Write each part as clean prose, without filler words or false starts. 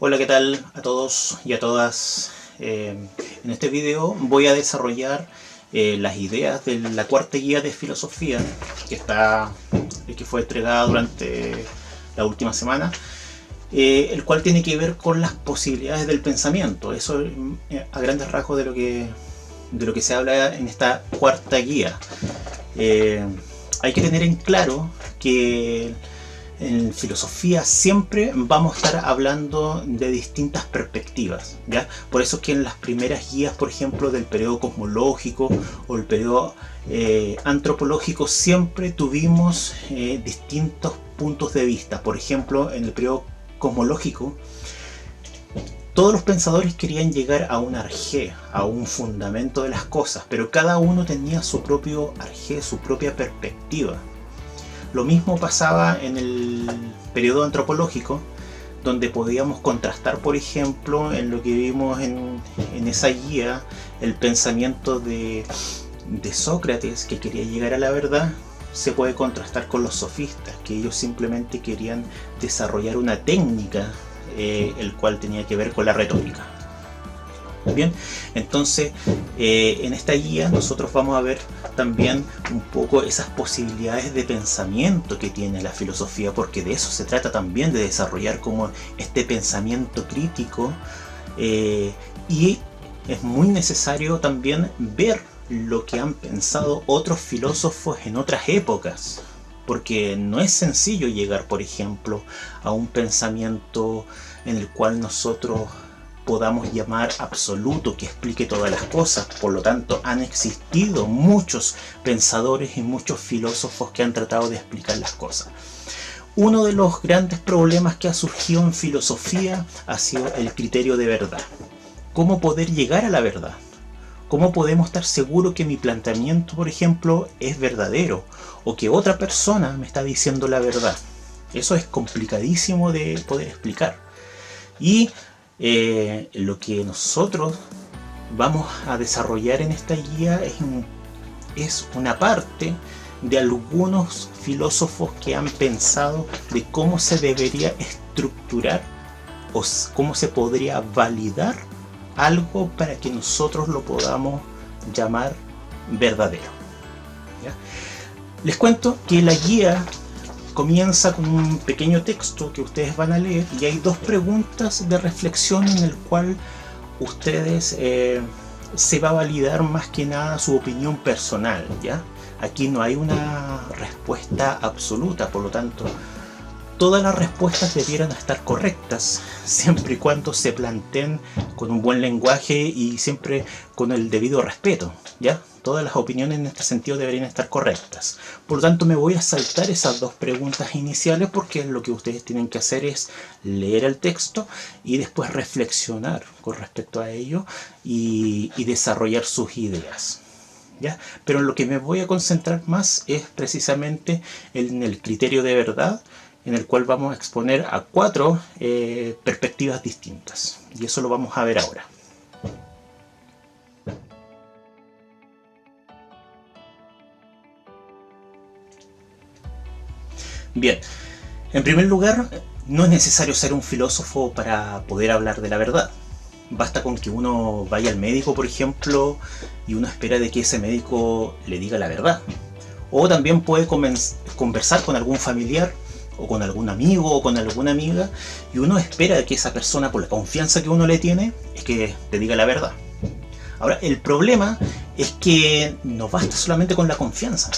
Hola, ¿qué tal a todos y a todas? En este video voy a desarrollar las ideas de la cuarta guía de filosofía que fue entregada durante la última semana, el cual tiene que ver con las posibilidades del pensamiento. Eso a grandes rasgos de lo que se habla en esta cuarta guía. Hay que tener en claro que en filosofía siempre vamos a estar hablando de distintas perspectivas, ¿ya? Por eso es que en las primeras guías, por ejemplo, del periodo cosmológico o el periodo antropológico, siempre tuvimos distintos puntos de vista. Por ejemplo, en el periodo cosmológico, todos los pensadores querían llegar a un arjé, a un fundamento de las cosas, pero cada uno tenía su propio arjé, su propia perspectiva. Lo mismo pasaba en el periodo antropológico, donde podíamos contrastar, por ejemplo, en lo que vimos en esa guía, el pensamiento de Sócrates, que quería llegar a la verdad, se puede contrastar con los sofistas, que ellos simplemente querían desarrollar una técnica, el cual tenía que ver con la retórica. Bien, entonces en esta guía nosotros vamos a ver también un poco esas posibilidades de pensamiento que tiene la filosofía, porque de eso se trata también, de desarrollar como este pensamiento crítico, y es muy necesario también ver lo que han pensado otros filósofos en otras épocas, porque no es sencillo llegar, por ejemplo, a un pensamiento en el cual nosotros podamos llamar absoluto, que explique todas las cosas. Por lo tanto, han existido muchos pensadores y muchos filósofos que han tratado de explicar las cosas. Uno de los grandes problemas que ha surgido en filosofía ha sido el criterio de verdad. ¿Cómo poder llegar a la verdad? ¿Cómo podemos estar seguros que mi planteamiento, por ejemplo, es verdadero? O que otra persona me está diciendo la verdad. Eso es complicadísimo de poder explicar. Y lo que nosotros vamos a desarrollar en esta guía es una parte de algunos filósofos que han pensado de cómo se debería estructurar o cómo se podría validar algo para que nosotros lo podamos llamar verdadero, ¿ya? Les cuento que la guía comienza con un pequeño texto que ustedes van a leer, y hay dos preguntas de reflexión en el cual ustedes se va a validar más que nada su opinión personal, ¿ya? Aquí no hay una respuesta absoluta, por lo tanto todas las respuestas debieran estar correctas, siempre y cuando se planteen con un buen lenguaje y siempre con el debido respeto, ¿ya? Todas las opiniones en este sentido deberían estar correctas. Por lo tanto, me voy a saltar esas dos preguntas iniciales, porque lo que ustedes tienen que hacer es leer el texto y después reflexionar con respecto a ello y desarrollar sus ideas, ¿ya? Pero en lo que me voy a concentrar más es precisamente en el criterio de verdad, en el cual vamos a exponer a cuatro perspectivas distintas. Y eso lo vamos a ver ahora. Bien, en primer lugar, no es necesario ser un filósofo para poder hablar de la verdad. Basta con que uno vaya al médico, por ejemplo, y uno espera de que ese médico le diga la verdad. O también puede conversar con algún familiar, o con algún amigo, o con alguna amiga, y uno espera que esa persona, por la confianza que uno le tiene, es que te diga la verdad. Ahora, el problema es que no basta solamente con la confianza,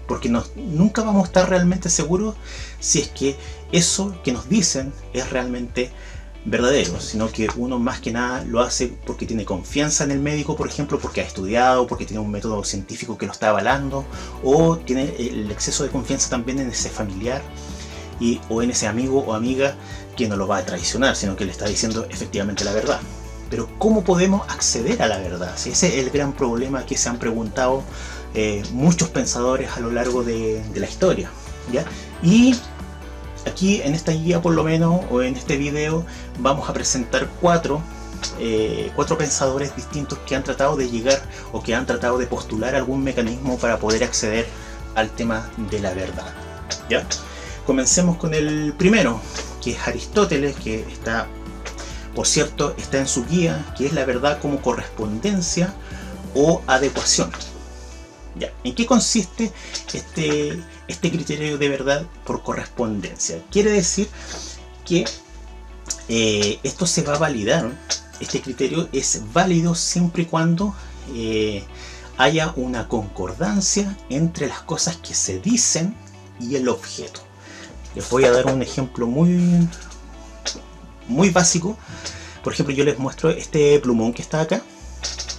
porque nunca vamos a estar realmente seguros si es que eso que nos dicen es realmente verdadero, sino que uno más que nada lo hace porque tiene confianza en el médico, por ejemplo, porque ha estudiado, porque tiene un método científico que lo está avalando, o tiene el exceso de confianza también en ese familiar o en ese amigo o amiga que no lo va a traicionar, sino que le está diciendo efectivamente la verdad. Pero ¿cómo podemos acceder a la verdad? Si ese es el gran problema que se han preguntado muchos pensadores a lo largo de la historia, ¿ya? Y aquí en esta guía, por lo menos, o en este video, vamos a presentar cuatro pensadores distintos que han tratado de llegar o que han tratado de postular algún mecanismo para poder acceder al tema de la verdad, ¿ya? Comencemos con el primero, que es Aristóteles, que está por cierto, está en su guía, que es la verdad como correspondencia o adecuación. Ya, ¿en qué consiste este criterio de verdad por correspondencia? Quiere decir que esto se va a validar. Este criterio es válido siempre y cuando haya una concordancia entre las cosas que se dicen y el objeto. Les voy a dar un ejemplo muy básico. Por ejemplo, yo les muestro este plumón que está acá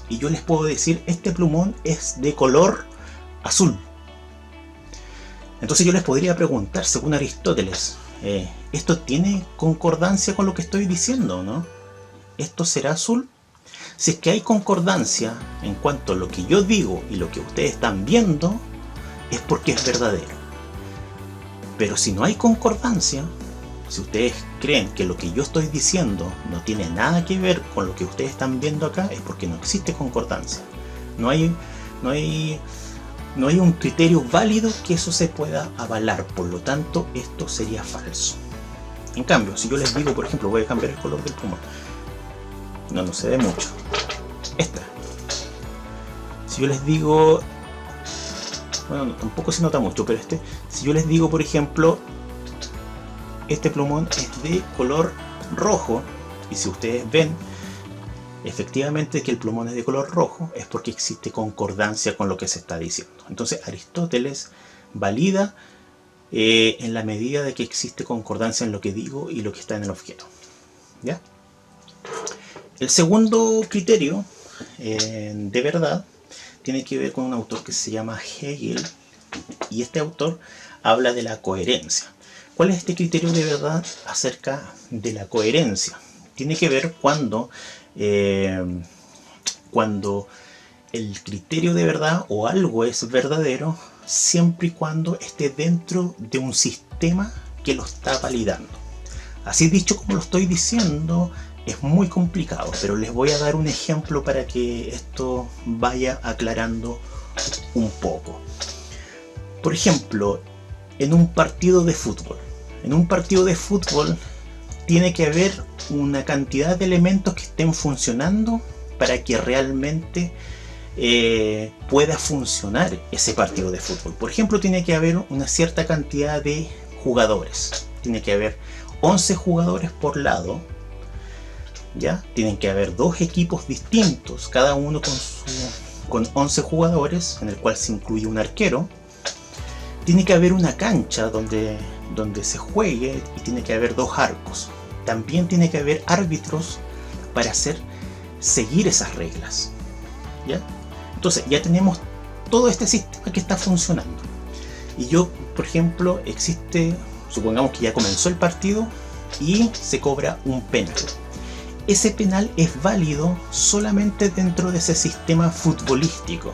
y yo les puedo decir, este plumón es de color azul. Entonces yo les podría preguntar, según Aristóteles, ¿esto tiene concordancia con lo que estoy diciendo, no? ¿Esto será azul? Si es que hay concordancia en cuanto a lo que yo digo y lo que ustedes están viendo, es porque es verdadero. Pero si no hay concordancia, si ustedes creen que lo que yo estoy diciendo no tiene nada que ver con lo que ustedes están viendo acá, es porque no existe concordancia. No hay un criterio válido que eso se pueda avalar, por lo tanto esto sería falso. En cambio, si yo les digo, por ejemplo, voy a cambiar el color del plumón, no se ve mucho, esta, si yo les digo, bueno, tampoco se nota mucho, pero si yo les digo, por ejemplo, este plumón es de color rojo, y si ustedes ven efectivamente que el plumón es de color rojo, es porque existe concordancia con lo que se está diciendo. Entonces Aristóteles valida en la medida de que existe concordancia en lo que digo y lo que está en el objeto. ¿Ya? El segundo criterio de verdad tiene que ver con un autor que se llama Hegel, y este autor habla de la coherencia. ¿Cuál es este criterio de verdad acerca de la coherencia? Tiene que ver cuando el criterio de verdad o algo es verdadero siempre y cuando esté dentro de un sistema que lo está validando. Así dicho como lo estoy diciendo, es muy complicado, pero les voy a dar un ejemplo para que esto vaya aclarando un poco. Por ejemplo, en un partido de fútbol. En un partido de fútbol tiene que haber una cantidad de elementos que estén funcionando para que realmente pueda funcionar ese partido de fútbol. Por ejemplo, tiene que haber una cierta cantidad de jugadores. Tiene que haber 11 jugadores por lado. ¿Ya? Tienen que haber dos equipos distintos, cada uno con 11 jugadores, en el cual se incluye un arquero. Tiene que haber una cancha donde se juegue y tiene que haber dos arcos. También tiene que haber árbitros para seguir esas reglas. ¿Ya? Entonces ya tenemos todo este sistema que está funcionando. Y yo, por ejemplo, supongamos que ya comenzó el partido y se cobra un penal. Ese penal es válido solamente dentro de ese sistema futbolístico.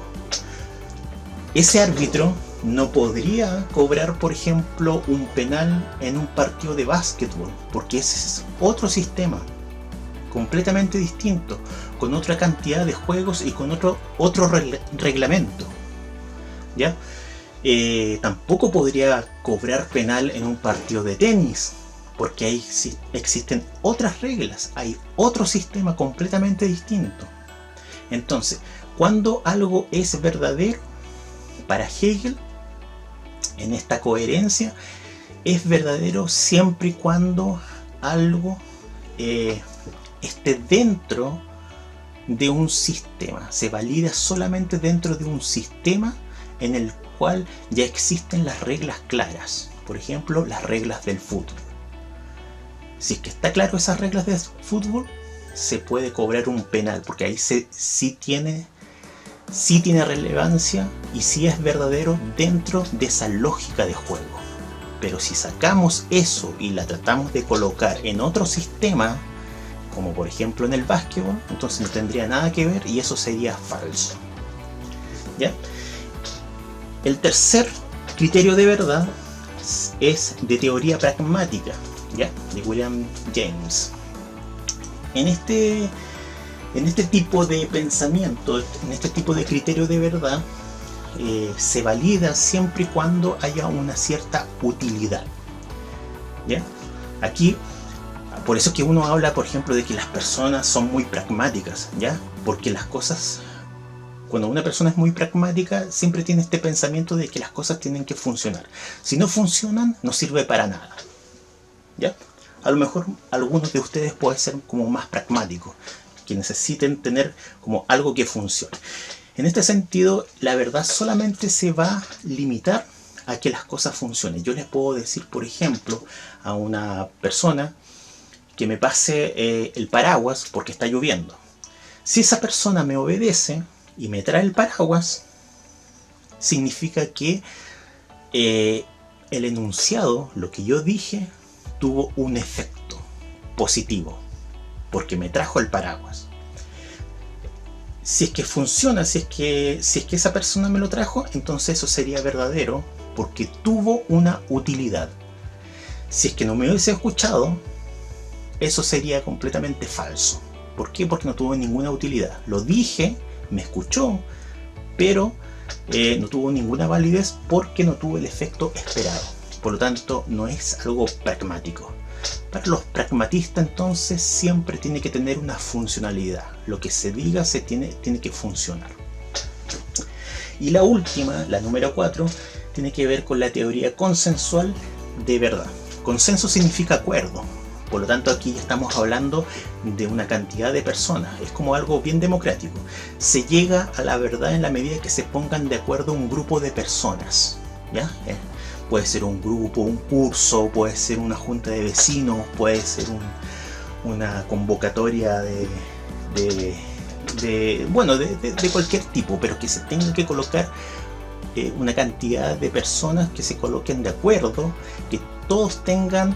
Ese árbitro no podría cobrar, por ejemplo, un penal en un partido de básquetbol, porque ese es otro sistema completamente distinto, con otra cantidad de juegos y con otro reglamento. ¿Ya? Tampoco podría cobrar penal en un partido de tenis, porque ahí existen otras reglas, hay otro sistema completamente distinto. Entonces, cuando algo es verdadero, para Hegel, en esta coherencia, es verdadero siempre y cuando algo esté dentro de un sistema, se valida solamente dentro de un sistema en el cual ya existen las reglas claras, por ejemplo, las reglas del fútbol. Si es que está claro esas reglas del fútbol, se puede cobrar un penal, porque ahí sí tiene relevancia y sí es verdadero dentro de esa lógica de juego. Pero si sacamos eso y la tratamos de colocar en otro sistema, como por ejemplo en el básquetbol, entonces no tendría nada que ver y eso sería falso. ¿Ya? El tercer criterio de verdad es de teoría pragmática, ¿ya? De William James. En este tipo de pensamiento, en este tipo de criterio de verdad, se valida siempre y cuando haya una cierta utilidad. ¿Ya? Aquí Por eso es que uno habla, por ejemplo, de que las personas son muy pragmáticas, ¿ya? Porque las cosas, cuando una persona es muy pragmática, siempre tiene este pensamiento de que las cosas tienen que funcionar. Si no funcionan, no sirve para nada, ¿ya? A lo mejor algunos de ustedes pueden ser como más pragmáticos, que necesiten tener como algo que funcione. En este sentido, la verdad solamente se va a limitar a que las cosas funcionen. Yo les puedo decir, por ejemplo, a una persona que me pase el paraguas porque está lloviendo. Si esa persona me obedece y me trae el paraguas, significa que el enunciado, lo que yo dije, tuvo un efecto positivo, porque me trajo el paraguas. Si es que funciona, si es que esa persona me lo trajo, entonces eso sería verdadero, porque tuvo una utilidad. Si es que no me hubiese escuchado, eso sería completamente falso. ¿Por qué? Porque no tuvo ninguna utilidad. Lo dije, me escuchó, pero no tuvo ninguna validez porque no tuvo el efecto esperado. Por lo tanto, no es algo pragmático. Para los pragmatistas, entonces, siempre tiene que tener una funcionalidad. Lo que se diga tiene que funcionar. Y la última, la número 4, tiene que ver con la teoría consensual de verdad. Consenso significa acuerdo. Por lo tanto, aquí estamos hablando de una cantidad de personas. Es como algo bien democrático. Se llega a la verdad en la medida que se pongan de acuerdo un grupo de personas, ¿ya? Puede ser un grupo, un curso, puede ser una junta de vecinos, puede ser una convocatoria de cualquier tipo, pero que se tenga que colocar una cantidad de personas que se coloquen de acuerdo, que todos tengan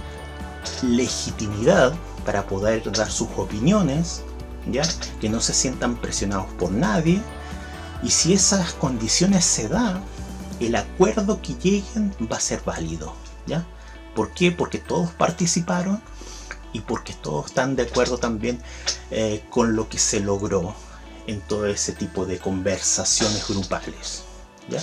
legitimidad para poder dar sus opiniones, ¿ya? Que no se sientan presionados por nadie, y si esas condiciones se dan, el acuerdo que lleguen va a ser válido, ¿ya? ¿Por qué? Porque todos participaron y porque todos están de acuerdo también con lo que se logró en todo ese tipo de conversaciones grupales, ¿ya?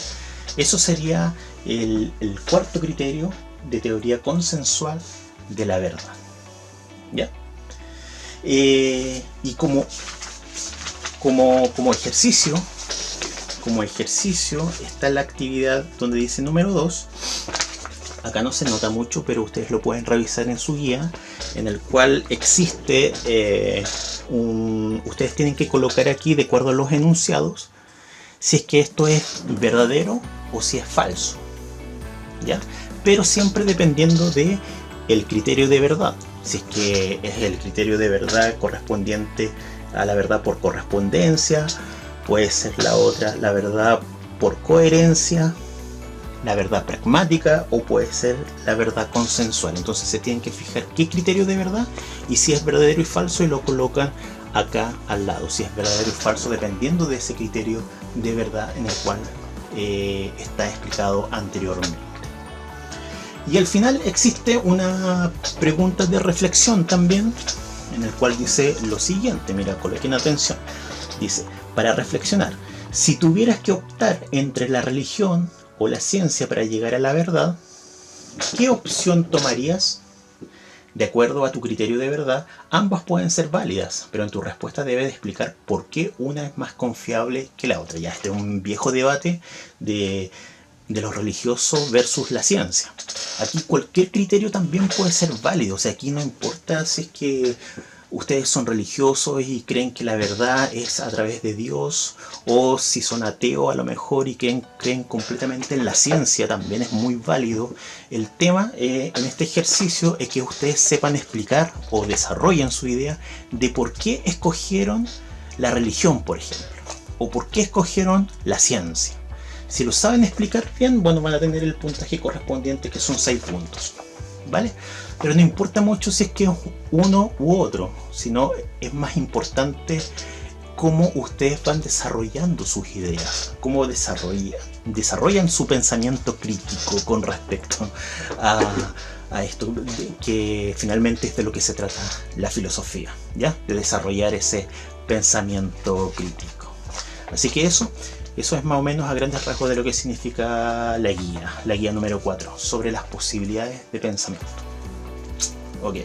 Eso sería el cuarto criterio de teoría consensual de la verdad, ¿ya? Y como ejercicio está la actividad donde dice número 2. Acá no se nota mucho, pero ustedes lo pueden revisar en su guía, en el cual existe ustedes tienen que colocar aquí, de acuerdo a los enunciados, si es que esto es verdadero o si es falso, ¿ya? Pero siempre dependiendo de el criterio de verdad. Si es que es el criterio de verdad correspondiente a la verdad por correspondencia, puede ser la otra, la verdad por coherencia, la verdad pragmática, o puede ser la verdad consensual. Entonces se tienen que fijar qué criterio de verdad y si es verdadero y falso, y lo colocan acá al lado, si es verdadero y falso, dependiendo de ese criterio de verdad en el cual está explicado anteriormente. Y al final existe una pregunta de reflexión también, en el cual dice lo siguiente, mira, coloquen atención. Dice, para reflexionar, si tuvieras que optar entre la religión o la ciencia para llegar a la verdad, ¿qué opción tomarías? De acuerdo a tu criterio de verdad, ambas pueden ser válidas, pero en tu respuesta debes explicar por qué una es más confiable que la otra. Ya, este es un viejo debate de los religiosos versus la ciencia. Aquí cualquier criterio también puede ser válido, o sea, aquí no importa si es que ustedes son religiosos y creen que la verdad es a través de Dios, o si son ateos a lo mejor y creen completamente en la ciencia, también es muy válido. El tema en este ejercicio es que ustedes sepan explicar o desarrollen su idea de por qué escogieron la religión, por ejemplo, o por qué escogieron la ciencia. Si lo saben explicar bien, bueno, van a tener el puntaje correspondiente, que son 6 puntos, ¿vale? Pero no importa mucho si es que es uno u otro, sino es más importante cómo ustedes van desarrollando sus ideas, cómo desarrollan su pensamiento crítico con respecto a esto, que finalmente es de lo que se trata la filosofía, ¿ya? De desarrollar ese pensamiento crítico. Así que eso es más o menos a grandes rasgos de lo que significa la guía número 4, sobre las posibilidades de pensamiento. Ok.